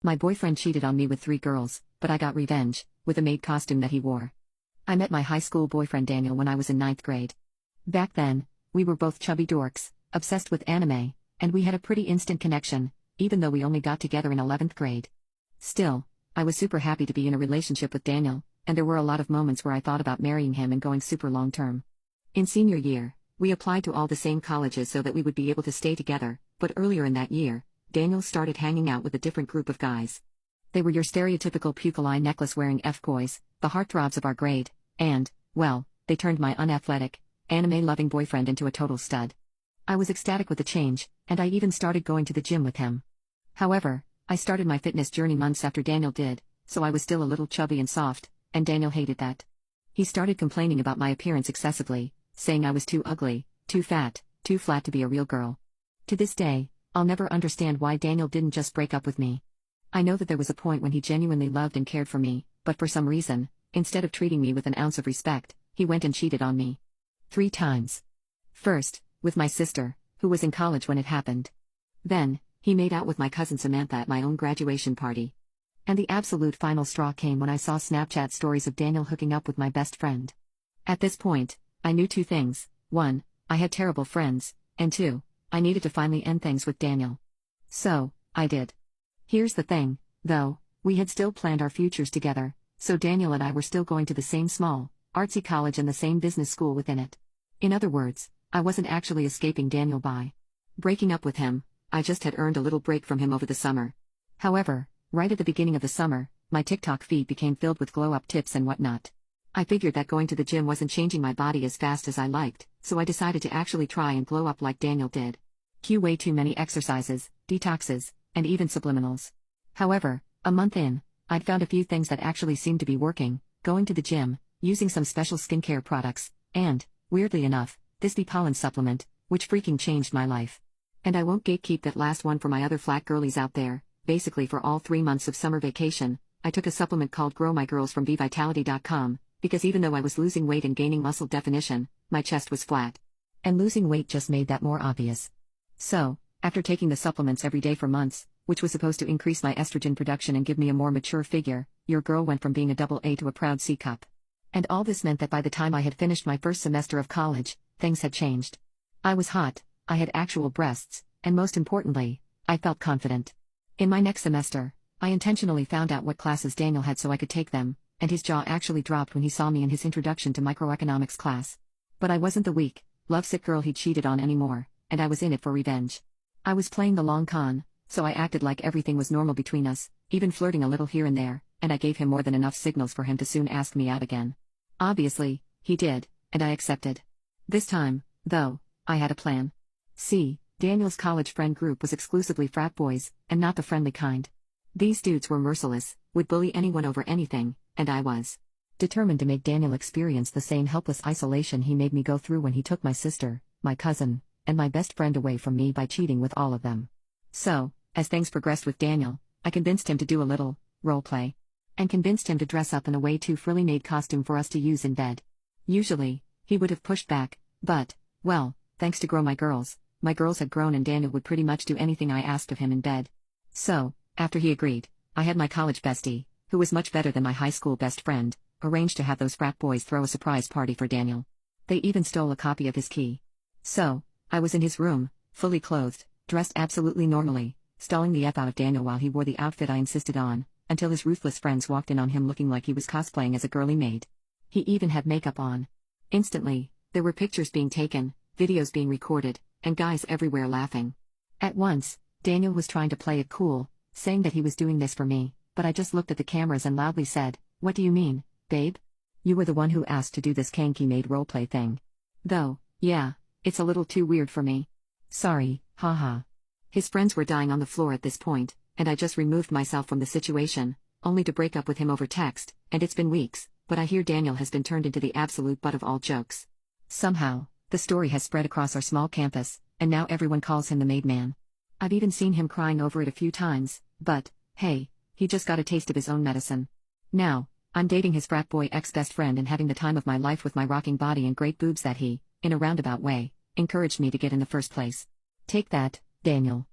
My boyfriend cheated on me with 3 girls, but I got revenge, with a maid costume that he wore. I met my high school boyfriend Daniel when I was in 9th grade. Back then, we were both chubby dorks, obsessed with anime, and we had a pretty instant connection, even though we only got together in 11th grade. Still, I was super happy to be in a relationship with Daniel, and there were a lot of moments where I thought about marrying him and going super long term. In senior year, we applied to all the same colleges so that we would be able to stay together, but earlier in that year, Daniel started hanging out with a different group of guys. They were your stereotypical pupil eye necklace-wearing F-boys, the heartthrobs of our grade, and, well, they turned my unathletic, anime-loving boyfriend into a total stud. I was ecstatic with the change, and I even started going to the gym with him. However, I started my fitness journey months after Daniel did, so I was still a little chubby and soft, and Daniel hated that. He started complaining about my appearance excessively, saying I was too ugly, too fat, too flat to be a real girl. To this day, I'll never understand why Daniel didn't just break up with me. I know that there was a point when he genuinely loved and cared for me, but for some reason, instead of treating me with an ounce of respect, he went and cheated on me. 3 times. First, with my sister, who was in college when it happened. Then, he made out with my cousin Samantha at my own graduation party. And the absolute final straw came when I saw Snapchat stories of Daniel hooking up with my best friend. At this point, I knew 2 things: 1, I had terrible friends, and 2, I needed to finally end things with Daniel. So, I did. Here's the thing, though, we had still planned our futures together, so Daniel and I were still going to the same small, artsy college and the same business school within it. In other words, I wasn't actually escaping Daniel by breaking up with him, I just had earned a little break from him over the summer. However, right at the beginning of the summer, my TikTok feed became filled with glow-up tips and whatnot. I figured that going to the gym wasn't changing my body as fast as I liked, so I decided to actually try and glow up like Daniel did. Cue way too many exercises, detoxes, and even subliminals. However, a month in, I'd found a few things that actually seemed to be working: going to the gym, using some special skincare products, and, weirdly enough, this bee pollen supplement, which freaking changed my life. And I won't gatekeep that last one for my other flat girlies out there. Basically, for all 3 months of summer vacation, I took a supplement called Grow My Girls from vitality.com, because even though I was losing weight and gaining muscle definition, my chest was flat. And losing weight just made that more obvious. So, after taking the supplements every day for months, which was supposed to increase my estrogen production and give me a more mature figure, your girl went from being a double A to a proud C cup. And all this meant that by the time I had finished my first semester of college, things had changed. I was hot, I had actual breasts, and most importantly, I felt confident. In my next semester, I intentionally found out what classes Daniel had so I could take them, and his jaw actually dropped when he saw me in his introduction to microeconomics class. But I wasn't the weak, lovesick girl he cheated on anymore, and I was in it for revenge. I was playing the long con, so I acted like everything was normal between us, even flirting a little here and there, and I gave him more than enough signals for him to soon ask me out again. Obviously, he did, and I accepted. This time, though, I had a plan. See, Daniel's college friend group was exclusively frat boys, and not the friendly kind. These dudes were merciless, would bully anyone over anything, and I was determined to make Daniel experience the same helpless isolation he made me go through when he took my sister, my cousin, and my best friend away from me by cheating with all of them. So, as things progressed with Daniel, I convinced him to do a little role play, and convinced him to dress up in a way too frilly made costume for us to use in bed. Usually, he would have pushed back, but, well, thanks to Grow My Girls had grown and Daniel would pretty much do anything I asked of him in bed. So, after he agreed, I had my college bestie, who was much better than my high school best friend, arrange to have those frat boys throw a surprise party for Daniel. They even stole a copy of his key. So, I was in his room, fully clothed, dressed absolutely normally, stalling the F out of Daniel while he wore the outfit I insisted on, until his ruthless friends walked in on him looking like he was cosplaying as a girly maid. He even had makeup on. Instantly, there were pictures being taken, videos being recorded, and guys everywhere laughing. At once, Daniel was trying to play it cool, saying that he was doing this for me, but I just looked at the cameras and loudly said, "What do you mean, babe? You were the one who asked to do this kanky maid roleplay thing. Though, yeah, it's a little too weird for me. Sorry, haha." His friends were dying on the floor at this point, and I just removed myself from the situation, only to break up with him over text, and it's been weeks, but I hear Daniel has been turned into the absolute butt of all jokes. Somehow, the story has spread across our small campus, and now everyone calls him the Maid Man. I've even seen him crying over it a few times, but, hey, he just got a taste of his own medicine. Now, I'm dating his frat boy ex-best friend and having the time of my life with my rocking body and great boobs that he, in a roundabout way, encouraged me to get in the first place. Take that, Daniel.